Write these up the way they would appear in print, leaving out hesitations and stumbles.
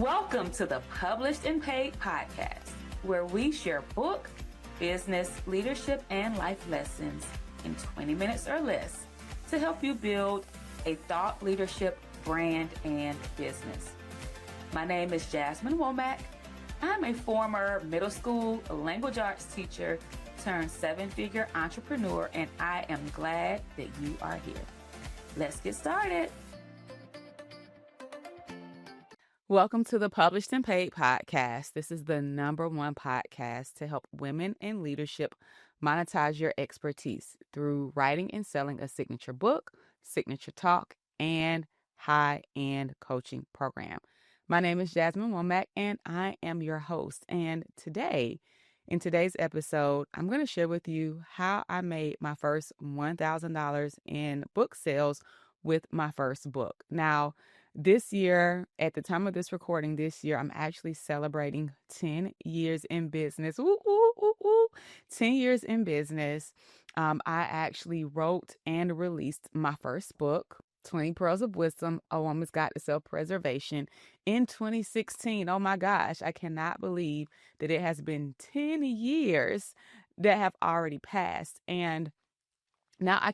Welcome to the Published and Paid podcast, where we share book, business, leadership, and life lessons in 20 minutes or less to help you build a thought leadership brand and business. My name is Jasmine Womack. I'm a former middle school language arts teacher turned seven-figure entrepreneur, and I am glad that you are here. Let's get started. Welcome to the Published and Paid podcast. This is the #1 podcast to help women in leadership monetize your expertise through writing and selling a signature book, signature talk, and high-end coaching program. My name is Jasmine Womack, and I am your host. And in today's episode, I'm going to share with you how I made my first $1,000 in book sales with my first book. Now, this year, at the time of this recording this year, I'm actually celebrating 10 years in business. Ooh, ooh, ooh, ooh. 10 years in business. I actually wrote and released my first book, 20 Pearls of Wisdom, A Woman's Guide to Self-Preservation, in 2016. Oh my gosh, I cannot believe that it has been 10 years that have already passed. And now I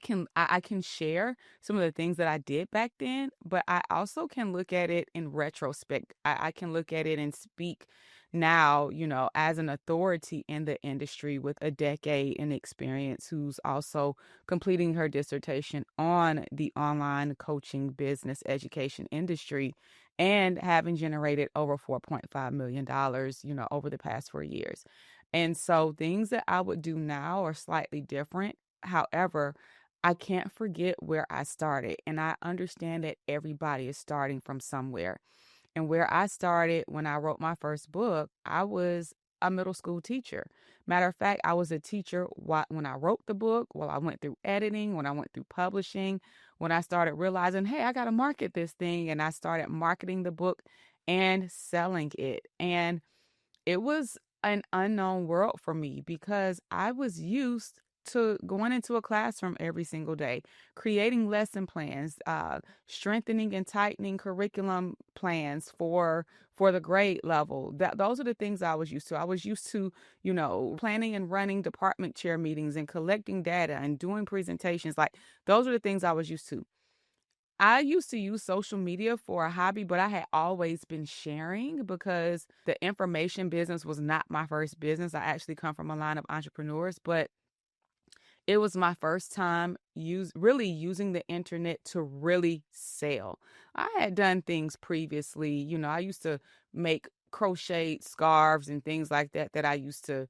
can share some of the things that I did back then, but I also can look at it in retrospect. I can look at it and speak now, as an authority in the industry with a decade in experience, who's also completing her dissertation on the online coaching business education industry and having generated over $4.5 million, over the past 4 years. And so things that I would do now are slightly different. However, I can't forget where I started, and I understand that everybody is starting from somewhere. And where I started when I wrote my first book, I was a middle school teacher. Matter of fact, I was a teacher when I wrote the book, while I went through editing, when I went through publishing, when I started realizing, hey, I got to market this thing, and I started marketing the book and selling it. And it was an unknown world for me because I was used to going into a classroom every single day, creating lesson plans, strengthening and tightening curriculum plans for the grade level. Those are the things I was used to. I was used to, planning and running department chair meetings and collecting data and doing presentations. Like, those are the things I was used to. I used to use social media for a hobby, but I had always been sharing because the information business was not my first business. I actually come from a line of entrepreneurs, but it was my first time really using the internet to really sell. I had done things previously. I used to make crocheted scarves and things like that I used to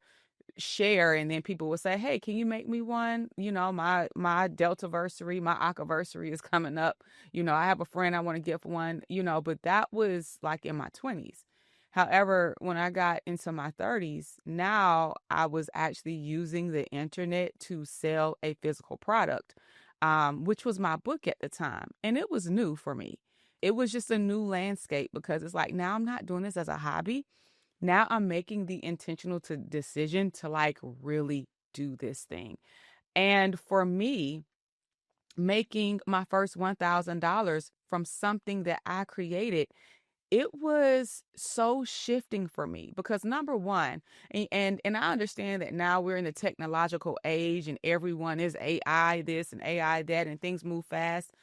share, and then people would say, hey, can you make me one? My Deltaversary, my Akaversary is coming up. I have a friend I want to gift one, but that was like in my 20s. However, when I got into my 30s, now I was actually using the internet to sell a physical product, which was my book at the time. And it was new for me. It was just a new landscape because it's like, now I'm not doing this as a hobby. Now I'm making the intentional decision to really do this thing. And for me, making my first $1,000 from something that I created, it was so shifting for me because number one, and I understand that now we're in the technological age and everyone is AI this and AI that and things move fast.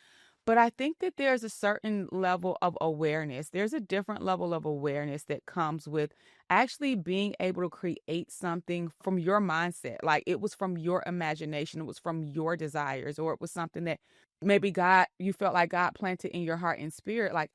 But I think that there's a certain level of awareness. There's a different level of awareness that comes with actually being able to create something from your mindset. Like, it was from your imagination, it was from your desires, or it was something that maybe you felt like God planted in your heart and spirit. Like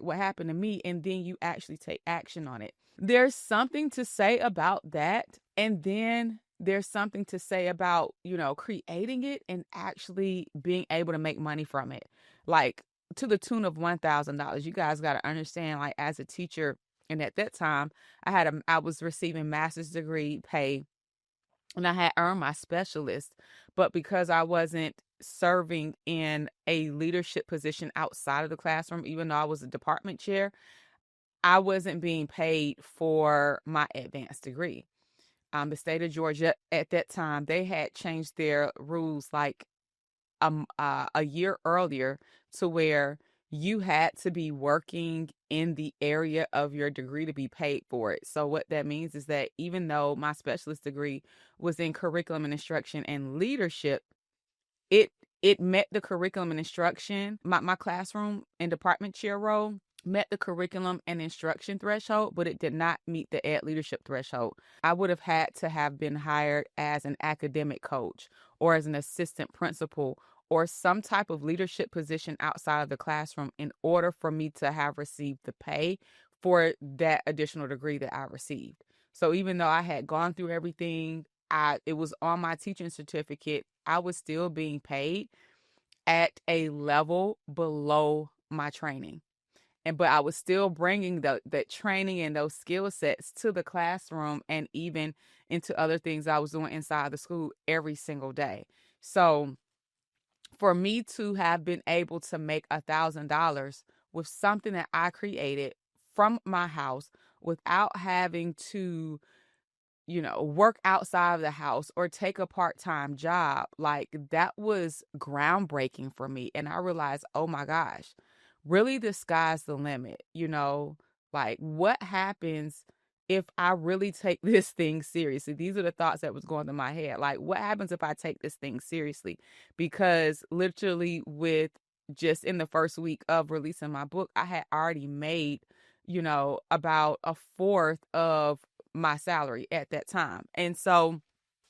what happened to me, and then you actually take action on it. There's something to say about that. And then there's something to say about, creating it and actually being able to make money from it, like to the tune of $1,000. You guys got to understand, like, as a teacher, and at that time, I was receiving master's degree pay, and I had earned my specialist, but because I wasn't serving in a leadership position outside of the classroom, even though I was a department chair, I wasn't being paid for my advanced degree. The state of Georgia at that time, they had changed their rules like a year earlier to where you had to be working in the area of your degree to be paid for it. So what that means is that even though my specialist degree was in curriculum and instruction and leadership, it it met the curriculum and instruction. My classroom and department chair role met the curriculum and instruction threshold, but it did not meet the ed leadership threshold. I would have had to have been hired as an academic coach or as an assistant principal or some type of leadership position outside of the classroom in order for me to have received the pay for that additional degree that I received. So even though I had gone through everything, it was on my teaching certificate, I was still being paid at a level below my training. But I was still bringing that training and those skill sets to the classroom and even into other things I was doing inside the school every single day. So for me to have been able to make $1,000 with something that I created from my house without having to work outside of the house or take a part-time job, like that was groundbreaking for me. And I realized, oh my gosh, really the sky's the limit, like what happens if I really take this thing seriously? These are the thoughts that was going through my head. Like, what happens if I take this thing seriously? Because literally with just in the first week of releasing my book, I had already made, about a fourth of my salary at that time. And so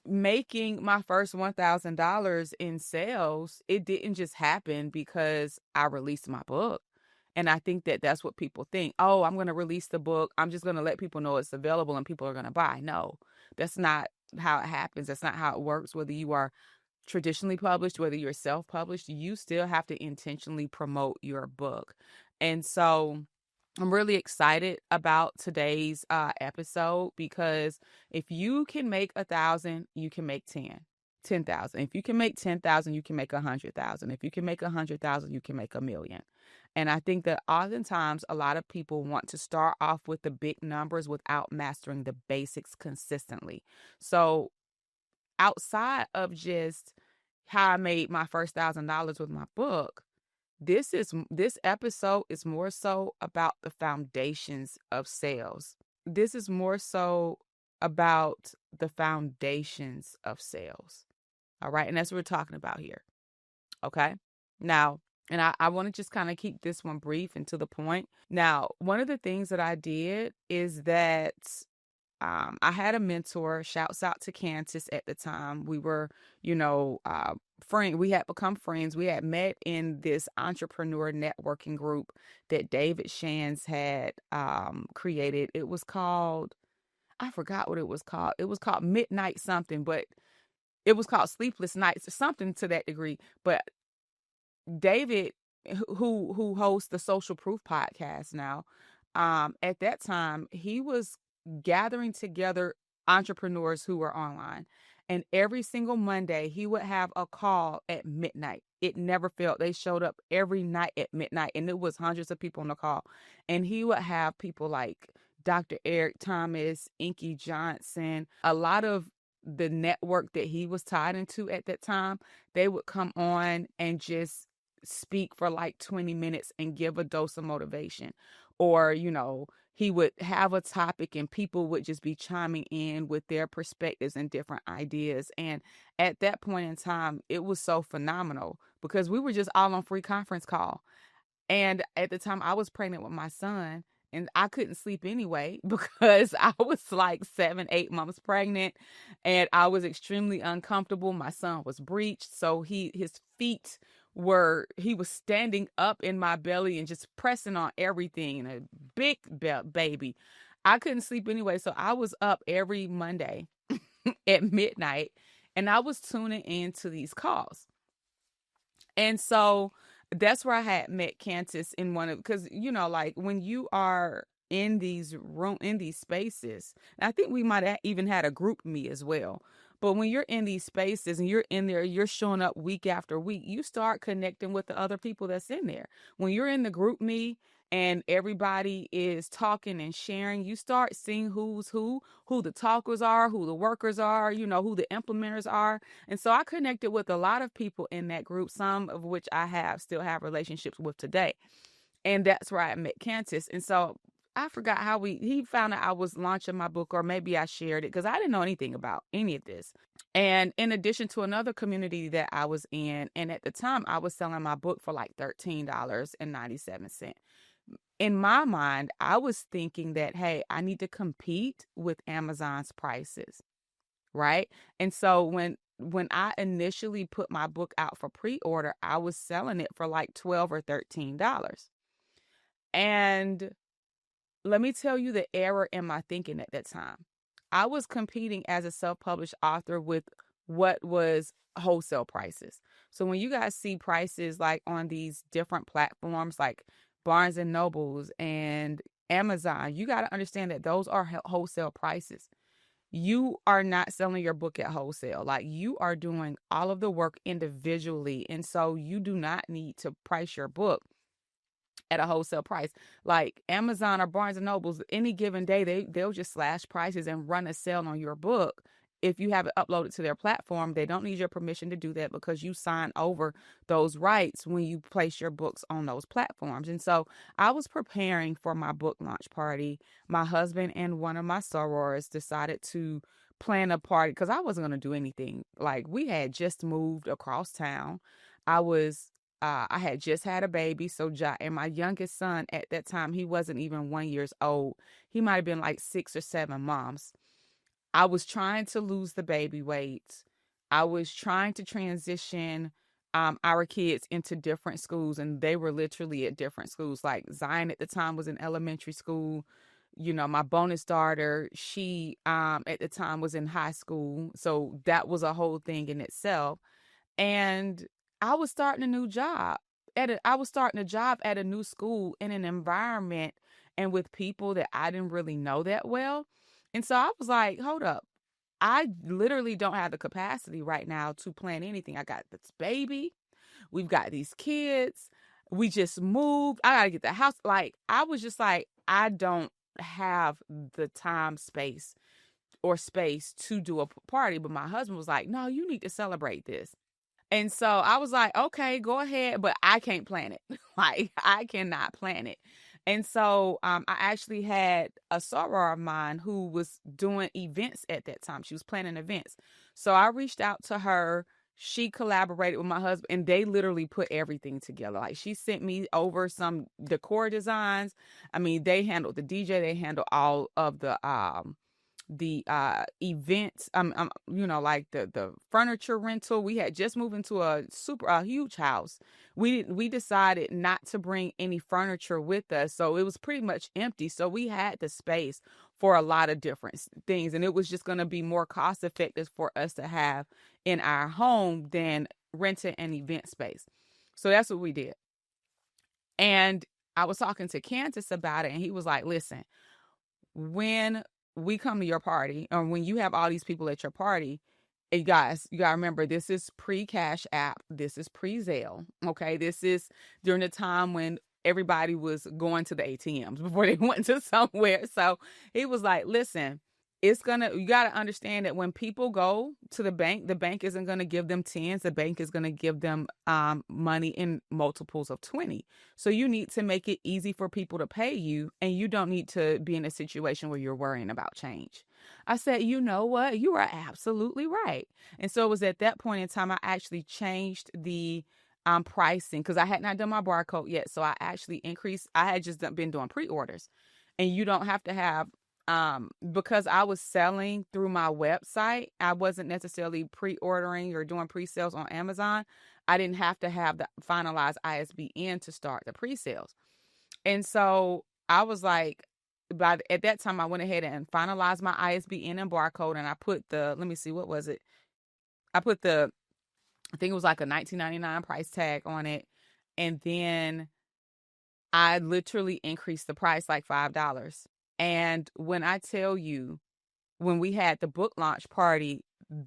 making my first $1,000 in sales, it didn't just happen because I released my book. And I think that that's what people think. Oh, I'm going to release the book. I'm just going to let people know it's available and people are going to buy. No, that's not how it happens. That's not how it works. Whether you are traditionally published, whether you're self-published, you still have to intentionally promote your book. And so I'm really excited about today's episode because if you can make 1,000, you can make 10,000. If you can make 10,000, you can make 100,000. If you can make 100,000, you can make 1,000,000. And I think that oftentimes a lot of people want to start off with the big numbers without mastering the basics consistently. So outside of just how I made my first $1,000 with my book, this episode is more so about the foundations of sales. This is more so about the foundations of sales. All right. And that's what we're talking about here. Okay. Now, and I want to just kind of keep this one brief and to the point. Now, one of the things that I did is that I had a mentor. Shouts out to Candace at the time. We were, friends. We had become friends. We had met in this entrepreneur networking group that David Shands had created. It was called, I forgot what it was called. It was called Midnight something, but it was called Sleepless Nights or something to that degree. But David, who hosts the Social Proof podcast now, at that time he was gathering together entrepreneurs who were online, and every single Monday he would have a call at midnight. It never failed. They showed up every night at midnight, and it was hundreds of people on the call. And he would have people like Dr. Eric Thomas, Inky Johnson, a lot of the network that he was tied into at that time. They would come on and just speak for like 20 minutes and give a dose of motivation. Or, he would have a topic and people would just be chiming in with their perspectives and different ideas. And at that point in time, it was so phenomenal because we were just all on free conference call. And at the time I was pregnant with my son and I couldn't sleep anyway because I was like 7, 8 months pregnant and I was extremely uncomfortable. My son was breached. So his feet he was standing up in my belly and just pressing on everything and a big baby. I couldn't sleep anyway. So I was up every Monday at midnight and I was tuning into these calls. And so that's where I had met Candace in because, like when you are in these spaces, and I think we might have even had a group me as well. But when you're in these spaces and you're in there, you're showing up week after week, you start connecting with the other people that's in there. When you're in the group me and everybody is talking and sharing, you start seeing who's who the talkers are, who the workers are, who the implementers are. And so I connected with a lot of people in that group, some of which I still have relationships with today. And that's where I met Cantus. And so I forgot how he found out I was launching my book, or maybe I shared it because I didn't know anything about any of this. And in addition to another community that I was in, and at the time I was selling my book for like $13.97. In my mind, I was thinking that, hey, I need to compete with Amazon's prices, right? And so when I initially put my book out for pre-order, I was selling it for like $12 or $13. And let me tell you the error in my thinking at that time. I was competing as a self-published author with what was wholesale prices. So when you guys see prices like on these different platforms like Barnes and Nobles and Amazon, you got to understand that those are wholesale prices. You are not selling your book at wholesale. Like, you are doing all of the work individually. And so you do not need to price your book at a wholesale price. Like Amazon or Barnes and Nobles, any given day, they'll just slash prices and run a sale on your book. If you have it uploaded to their platform, they don't need your permission to do that because you sign over those rights when you place your books on those platforms. And so I was preparing for my book launch party. My husband and one of my sorors decided to plan a party because I wasn't going to do anything. Like, we had just moved across town. I had just had a baby, and my youngest son at that time, he wasn't even 1 year old. He might have been like 6 or 7 months. I was trying to lose the baby weight. I was trying to transition our kids into different schools, and they were literally at different schools. Like, Zion at the time was in elementary school. You know, my bonus daughter, she at the time was in high school. So that was a whole thing in itself. And I was starting a new job I was starting a job at a new school in an environment and with people that I didn't really know that well. And so I was like, hold up. I literally don't have the capacity right now to plan anything. I got this baby. We've got these kids. We just moved. I got to get the house. Like, I was just like, I don't have the time, space, or space to do a party. But my husband was like, no, you need to celebrate this. And so I was like, okay, go ahead, but I can't plan it. Like, I cannot plan it. And so I actually had a soror of mine who was doing events at that time. She was planning events. So I reached out to her. She collaborated with my husband, and they literally put everything together. Like, she sent me over some decor designs. I mean, they handled the DJ, they handled all of the events, like the furniture rental. We had just moved into a huge house. We decided not to bring any furniture with us, so it was pretty much empty. So we had the space for a lot of different things, and it was just going to be more cost effective for us to have in our home than renting an event space. So that's what we did. And I was talking to Candace about it, and he was like, listen, when we come to your party, or when you have all these people at your party, and guys, you gotta remember, this is pre-Cash App, this is pre-Zelle, okay? This is during the time when everybody was going to the ATMs before they went to somewhere. So he was like, listen, you gotta understand that when people go to the bank isn't gonna give them tens, the bank is gonna give them money in multiples of 20. So you need to make it easy for people to pay you, and you don't need to be in a situation where you're worrying about change. I said, you know what? You are absolutely right. And so it was at that point in time I actually changed the pricing, because I had not done my barcode yet. So I actually increased. I had just been doing pre-orders, and you don't have to have because I was selling through my website. I wasn't necessarily pre-ordering or doing pre-sales on Amazon. I didn't have to have the finalized ISBN to start the pre-sales. And so I was like, at that time, I went ahead and finalized my ISBN and barcode, and I put let me see, what was it? I think it was like a $19.99 price tag on it. And then I literally increased the price like $5. And when I tell you, when we had the book launch party,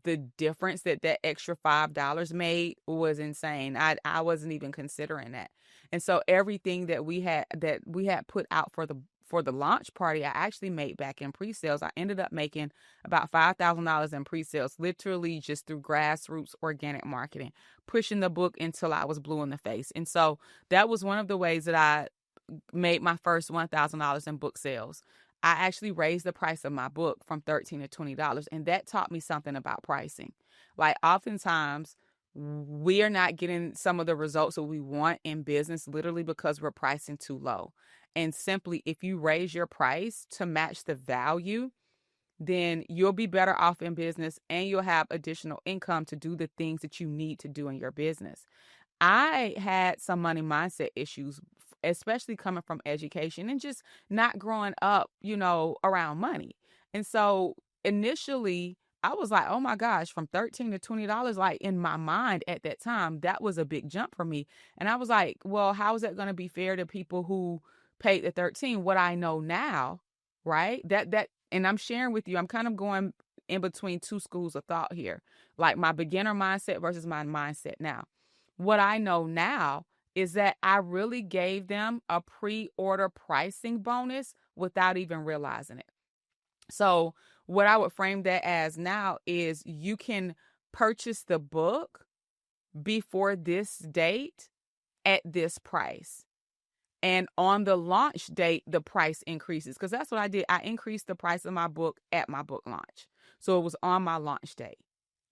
the difference that extra $5 made was insane. I wasn't even considering that. And so everything that we had put out for the launch party, I actually made back in pre-sales. I ended up making about $5,000 in pre-sales, literally just through grassroots organic marketing, pushing the book until I was blue in the face. And so that was one of the ways that made my first $1,000 in book sales, I actually raised the price of my book from $13 to $20. And that taught me something about pricing. Like oftentimes we are not getting some of the results that we want in business literally because we're pricing too low. And simply, if you raise your price to match the value, then you'll be better off in business and you'll have additional income to do the things that you need to do in your business. I had some money mindset issues, especially coming from education and just not growing up, around money. And so initially, I was like, oh my gosh, from $13 to $20, like in my mind at that time, that was a big jump for me. And I was like, well, how is that going to be fair to people who paid the 13? What I know now, right? And I'm sharing with you, I'm kind of going in between two schools of thought here, like my beginner mindset versus my mindset now. What I know now is that I really gave them a pre-order pricing bonus without even realizing it. So what I would frame that as now is you can purchase the book before this date at this price. And on the launch date, the price increases, because that's what I did. I increased the price of my book at my book launch. So it was on my launch date.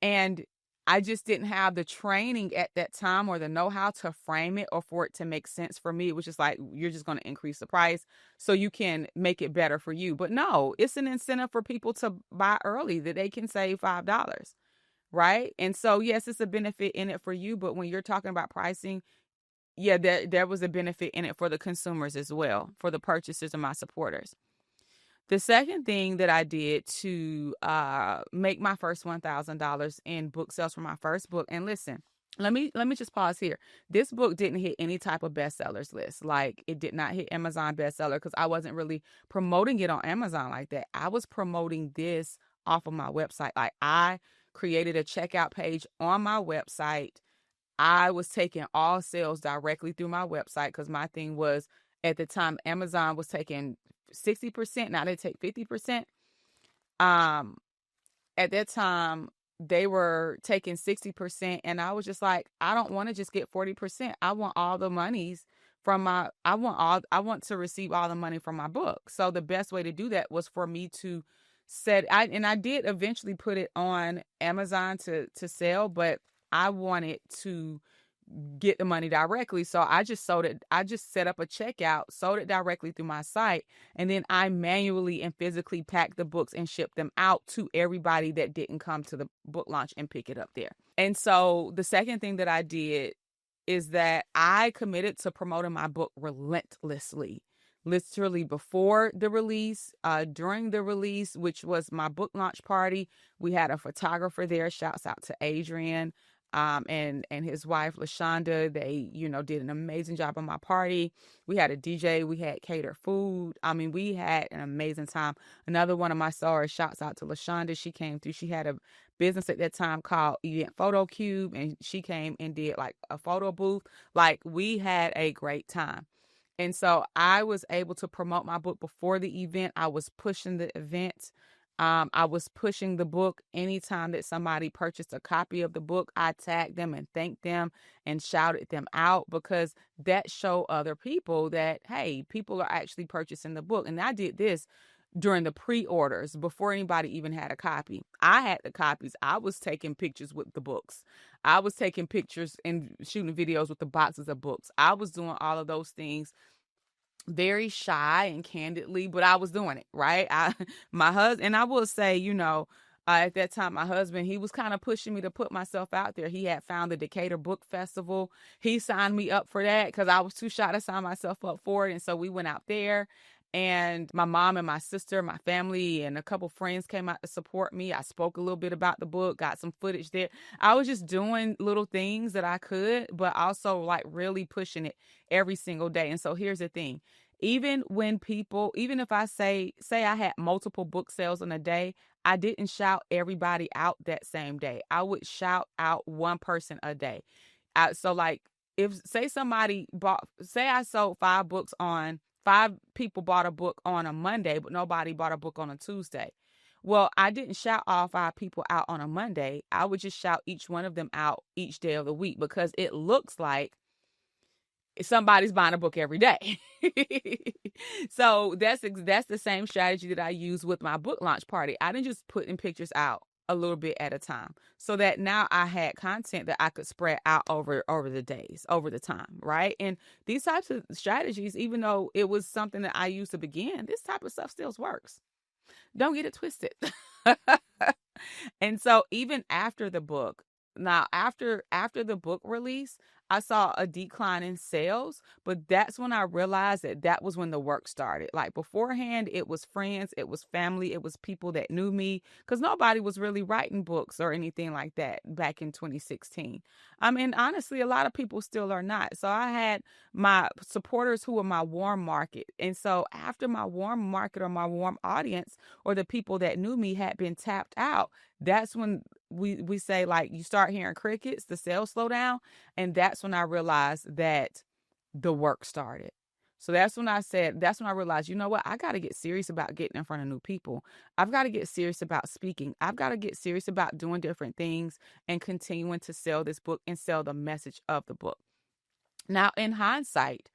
And I just didn't have the training at that time or the know-how to frame it or for it to make sense for me. It was just like, you're just going to increase the price so you can make it better for you. But no, it's an incentive for people to buy early that they can save $5, right? And so, yes, it's a benefit in it for you. But when you're talking about pricing, yeah, there was a benefit in it for the consumers as well, for the purchasers and my supporters. The second thing that I did to make my first $1,000 in book sales for my first book, and listen, let me just pause here. This book didn't hit any type of bestsellers list. Like, it did not hit Amazon bestseller because I wasn't really promoting it on Amazon like that. I was promoting this off of my website. Like, I created a checkout page on my website. I was taking all sales directly through my website because my thing was, at the time, Amazon was taking 60%. Now they take 50%. At that time, they were taking 60%. And I was just like, I don't want to just get 40%. I want all the monies from I want to receive all the money from my book. So the best way to do that was for me to I did eventually put it on Amazon to sell, but I wanted to get the money directly. So I just sold it. I just set up a checkout, sold it directly through my site. And then I manually and physically packed the books and shipped them out to everybody that didn't come to the book launch and pick it up there. And so the second thing that I did is that I committed to promoting my book relentlessly. Literally before the release, during the release, which was my book launch party, we had a photographer there. Shouts out to Adrian. And his wife, LaShonda, they, did an amazing job on my party. We had a DJ, we had catered food. I mean, we had an amazing time. Another one of my stars, shouts out to LaShonda. She came through. She had a business at that time called Event Photo Cube, and she came and did like a photo booth. Like, we had a great time. And so I was able to promote my book before the event. I was pushing the event. I was pushing the book. Anytime that somebody purchased a copy of the book, I tagged them and thanked them and shouted them out, because that showed other people that, hey, people are actually purchasing the book. And I did this during the pre-orders before anybody even had a copy. I had the copies. I was taking pictures with the books. I was taking pictures and shooting videos with the boxes of books. I was doing all of those things very shy and candidly, but I was doing it, right? My husband, and I will say, at that time, my husband, he was kind of pushing me to put myself out there. He had found the Decatur Book Festival. He signed me up for that because I was too shy to sign myself up for it. And so we went out there, and my mom and my sister, my family, and a couple friends came out to support me. I spoke a little bit about the book, got some footage there. I was just doing little things that I could, but also like really pushing it every single day. And so here's the thing. Even if I say I had multiple book sales in a day, I didn't shout everybody out that same day. I would shout out one person a day. So like, if say I sold 5 people bought a book on a Monday, but nobody bought a book on a Tuesday. Well, I didn't shout all 5 people out on a Monday. I would just shout each one of them out each day of the week, because it looks like somebody's buying a book every day. So that's the same strategy that I use with my book launch party. I didn't just put in pictures out a little bit at a time, so that now I had content that I could spread out over the days, over the time, right? And these types of strategies, even though it was something that I used to begin, this type of stuff still works. Don't get it twisted. And so even after the book, now after the book release, I saw a decline in sales, but that's when I realized that that was when the work started. Like beforehand, it was friends, it was family, it was people that knew me, because nobody was really writing books or anything like that back in 2016. I mean, honestly, a lot of people still are not. So I had my supporters who were my warm market. And so after my warm market or my warm audience or the people that knew me had been tapped out, that's when we say, like, you start hearing crickets, the sales slow down. And that's when I realized that the work started. So that's when I realized, you know what? I got to get serious about getting in front of new people. I've got to get serious about speaking. I've got to get serious about doing different things and continuing to sell this book and sell the message of the book. Now, in hindsight,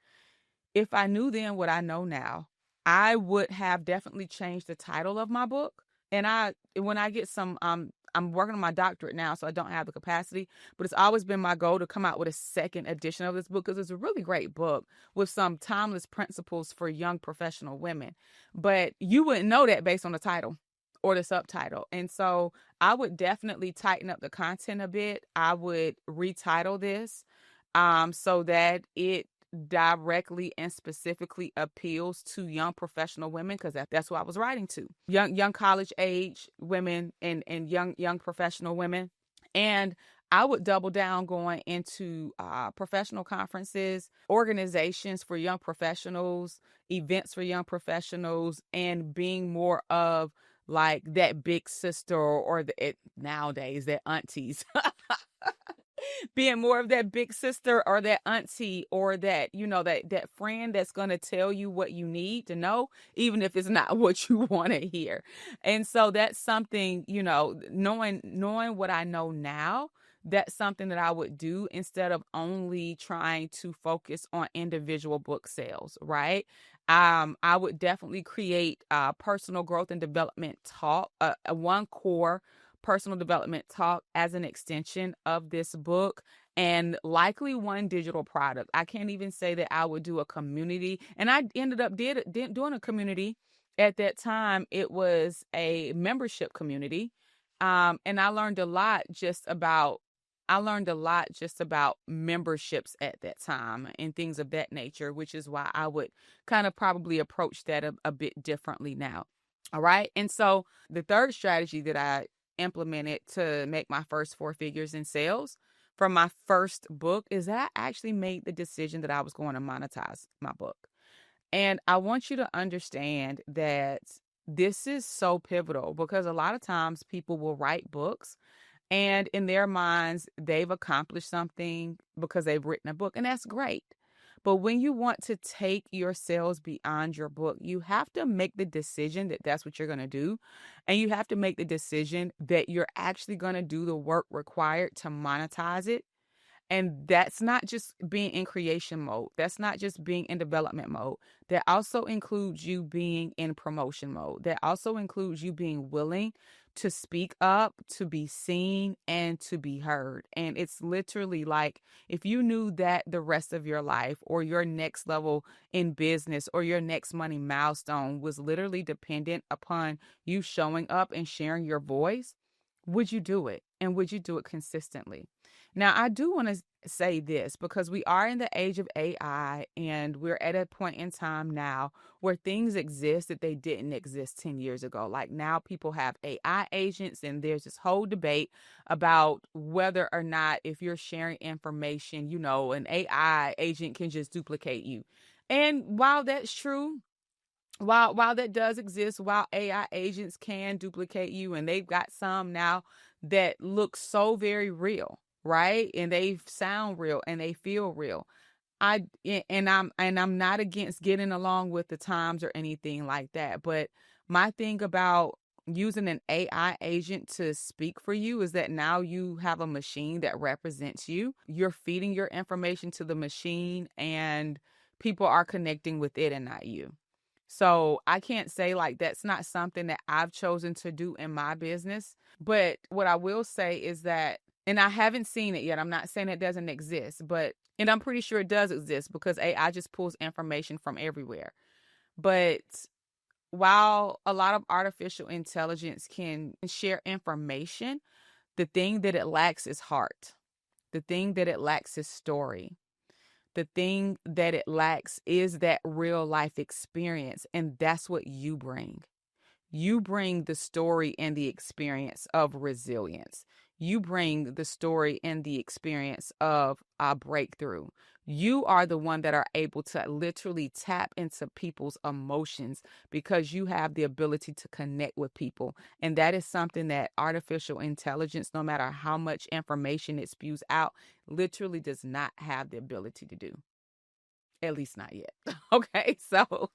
if I knew then what I know now, I would have definitely changed the title of my book. And when I get some, I'm working on my doctorate now, so I don't have the capacity, but it's always been my goal to come out with a second edition of this book, because it's a really great book with some timeless principles for young professional women. But you wouldn't know that based on the title or the subtitle. And so I would definitely tighten up the content a bit. I would retitle this so that it directly and specifically appeals to young professional women, because that's who I was writing to, young college age women and young professional women. And I would double down going into professional conferences, organizations for young professionals, events for young professionals, and being more of like that big sister, or nowadays that aunties being more of that big sister or that auntie, or that, that friend that's going to tell you what you need to know, even if it's not what you want to hear. And so that's something, knowing what I know now, that's something that I would do instead of only trying to focus on individual book sales, right? I would definitely create personal growth and development talk, one core personal development talk as an extension of this book, and likely one digital product. I can't even say that I would do a community, and I ended up doing a community. At that time, it was a membership community, and I learned a lot just about memberships at that time and things of that nature, which is why I would kind of probably approach that a bit differently now. All right. And so the third strategy that I implemented to make my first four figures in sales from my first book is that I actually made the decision that I was going to monetize my book. And I want you to understand that this is so pivotal, because a lot of times people will write books and in their minds, they've accomplished something because they've written a book, and that's great. But when you want to take your sales beyond your book, you have to make the decision that that's what you're going to do. And you have to make the decision that you're actually going to do the work required to monetize it. And that's not just being in creation mode. That's not just being in development mode. That also includes you being in promotion mode. That also includes you being willing to speak up, to be seen, and to be heard. And it's literally like if you knew that the rest of your life or your next level in business or your next money milestone was literally dependent upon you showing up and sharing your voice, would you do it? And would you do it consistently? Now, I do want to say this, because we are in the age of AI, and we're at a point in time now where things exist that they didn't exist 10 years ago. Like now people have AI agents, and there's this whole debate about whether or not if you're sharing information, an AI agent can just duplicate you. And while that's true, while that does exist, while AI agents can duplicate you, and they've got some now that look so very real, right? And they sound real and they feel real. I'm not against getting along with the times or anything like that. But my thing about using an AI agent to speak for you is that now you have a machine that represents you. You're feeding your information to the machine and people are connecting with it and not you. So I can't say like that's not something that I've chosen to do in my business. But what I will say is that, and I haven't seen it yet. I'm not saying it doesn't exist, and I'm pretty sure it does exist because AI just pulls information from everywhere. But while a lot of artificial intelligence can share information, the thing that it lacks is heart. The thing that it lacks is story. The thing that it lacks is that real life experience. And that's what you bring. You bring the story and the experience of resilience. You bring the story and the experience of a breakthrough. You are the one that are able to literally tap into people's emotions because you have the ability to connect with people. And that is something that artificial intelligence, no matter how much information it spews out, literally does not have the ability to do. At least not yet. Okay. So,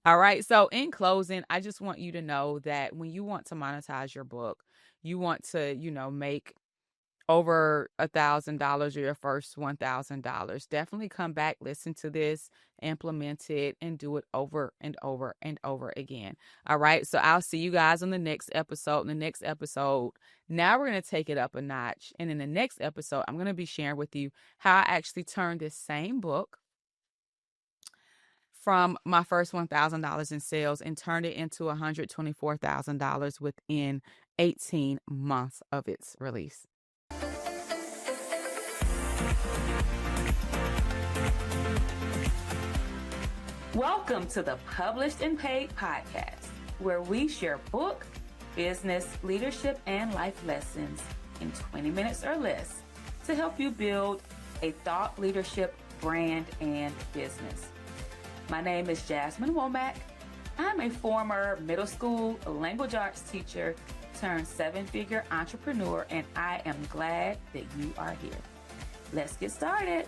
all right. So, in closing, I just want you to know that when you want to monetize your book, you want to, make over $1,000 or your first $1,000. Definitely come back, listen to this, implement it, and do it over and over and over again. All right. So, I'll see you guys on the next episode. In the next episode, now we're going to take it up a notch. And in the next episode, I'm going to be sharing with you how I actually turned this same book from my first $1,000 in sales and turned it into $124,000 within 18 months of its release. Welcome to the Published and Paid podcast, where we share book, business, leadership, and life lessons in 20 minutes or less to help you build a thought leadership brand and business. My name is Jasmine Womack. I'm a former middle school language arts teacher turned seven-figure entrepreneur, and I am glad that you are here. Let's get started.